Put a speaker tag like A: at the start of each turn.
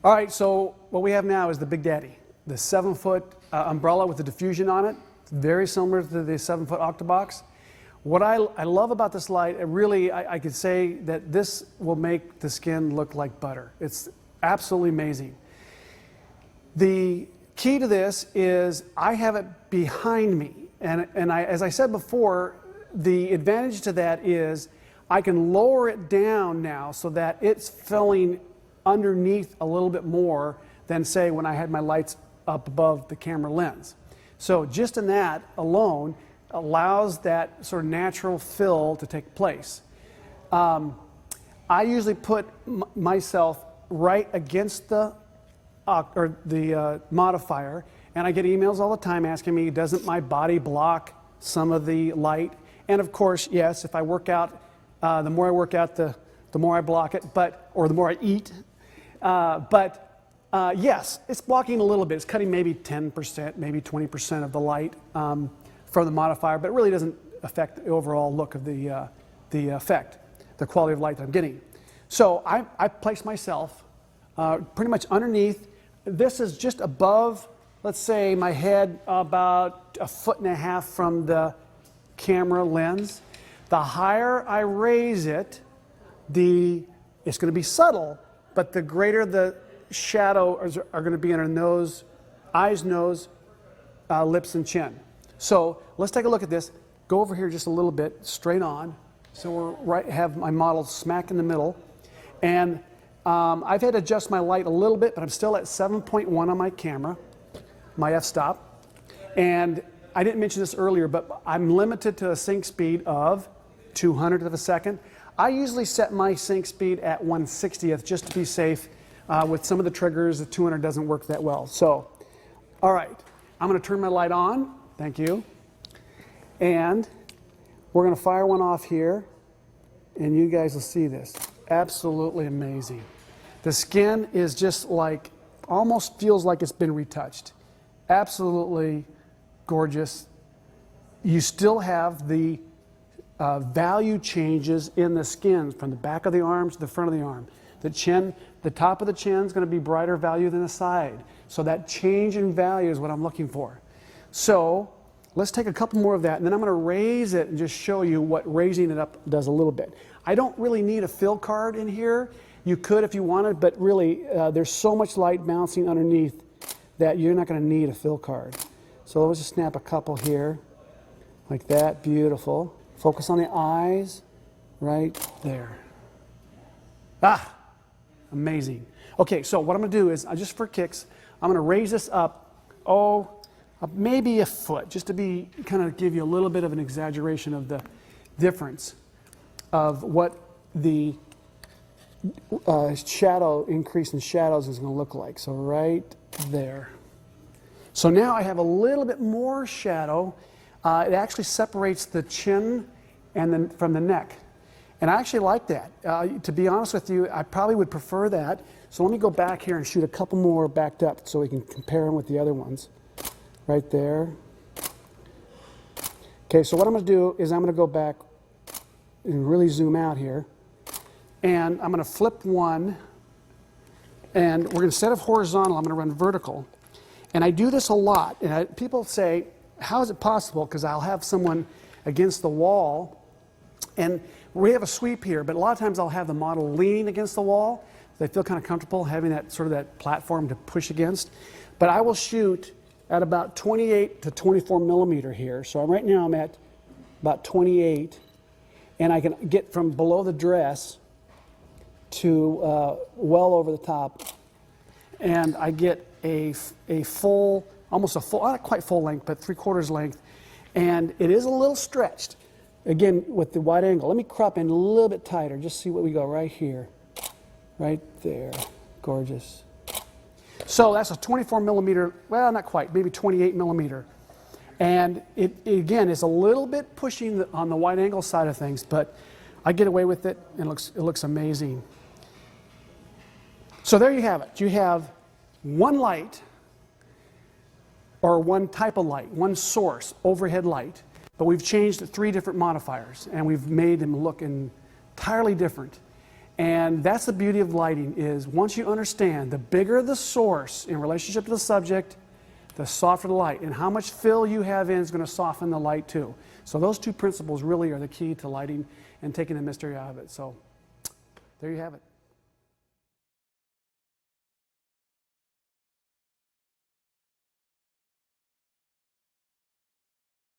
A: All right, so what we have now is the Big Daddy, the 7-foot umbrella with the diffusion on it. It's very similar to the 7-foot Octobox. What I love about this light, I could say that this will make the skin look like butter. It's absolutely amazing. The key to this is I have it behind me. And as I said before, the advantage to that is I can lower it down now so that it's filling underneath a little bit more than, say, when I had my lights up above the camera lens. So just in that alone allows that sort of natural fill to take place. I usually put myself right against the modifier, and I get emails all the time asking me, doesn't my body block some of the light? And of course, yes, if I work out, the more I work out, the more I block it, or the more I eat. Yes, it's blocking a little bit. It's cutting maybe 10%, maybe 20% of the light from the modifier, but it really doesn't affect the overall look of the effect, the quality of light that I'm getting. So I place myself pretty much underneath. This is just above, let's say, my head, about 1.5 feet from the camera lens. The higher I raise it, it's going to be subtle, but the greater the shadow are going to be in our nose, eyes, nose, lips, and chin. So let's take a look at this. Go over here just a little bit, straight on. So have my model smack in the middle. And I've had to adjust my light a little bit, but I'm still at 7.1 on my camera, my f-stop. And I didn't mention this earlier, but I'm limited to a sync speed of 200th of a second. I usually set my sync speed at 1/60th just to be safe. With some of the triggers, the 200 doesn't work that well. So, all right, I'm going to turn my light on. Thank you. And we're going to fire one off here, and you guys will see this. Absolutely amazing. The skin is just like, almost feels like it's been retouched. Absolutely gorgeous. You still have the value changes in the skin from the back of the arm to the front of the arm. The chin, the top of the chin is going to be brighter value than the side. So that change in value is what I'm looking for. So let's take a couple more of that, and then I'm going to raise it and just show you what raising it up does a little bit. I don't really need a fill card in here. You could if you wanted, but really there's so much light bouncing underneath that you're not going to need a fill card. So let's just snap a couple here, like that. Beautiful. Focus on the eyes, right there. Ah, amazing. Okay, so what I'm going to do is, just for kicks, I'm going to raise this up, maybe a foot, just to be, kind of give you a little bit of an exaggeration of the difference of what the increase in shadows is going to look like. So right there. So now I have a little bit more shadow. It actually separates the chin from the neck. And I actually like that. To be honest with you, I probably would prefer that. So let me go back here and shoot a couple more backed up so we can compare them with the other ones. Right there. Okay, so what I'm going to do is I'm going to go back and really zoom out here. And I'm going to flip one. And we're going to, instead of horizontal, I'm going to run vertical. And I do this a lot. And people say, how is it possible? Because I'll have someone against the wall. And we have a sweep here, but a lot of times I'll have the model leaning against the wall. They feel kind of comfortable having that sort of that platform to push against. But I will shoot at about 28 to 24 millimeter here. So right now I'm at about 28, and I can get from below the dress to well over the top, and I get a full, almost a full, not quite full length, but 3/4 length, and it is a little stretched. Again, with the wide angle. Let me crop in a little bit tighter. Just see what we go right here. Right there. Gorgeous. So that's a 24 millimeter, well, not quite, maybe 28 millimeter. And it again, is a little bit pushing on the wide angle side of things, but I get away with it, and it looks amazing. So there you have it. You have one light, or one type of light, one source, overhead light. But we've changed 3 different modifiers, and we've made them look entirely different. And that's the beauty of lighting, is once you understand the bigger the source in relationship to the subject, the softer the light. And how much fill you have in is going to soften the light too. So those two principles really are the key to lighting and taking the mystery out of it. So there you have it.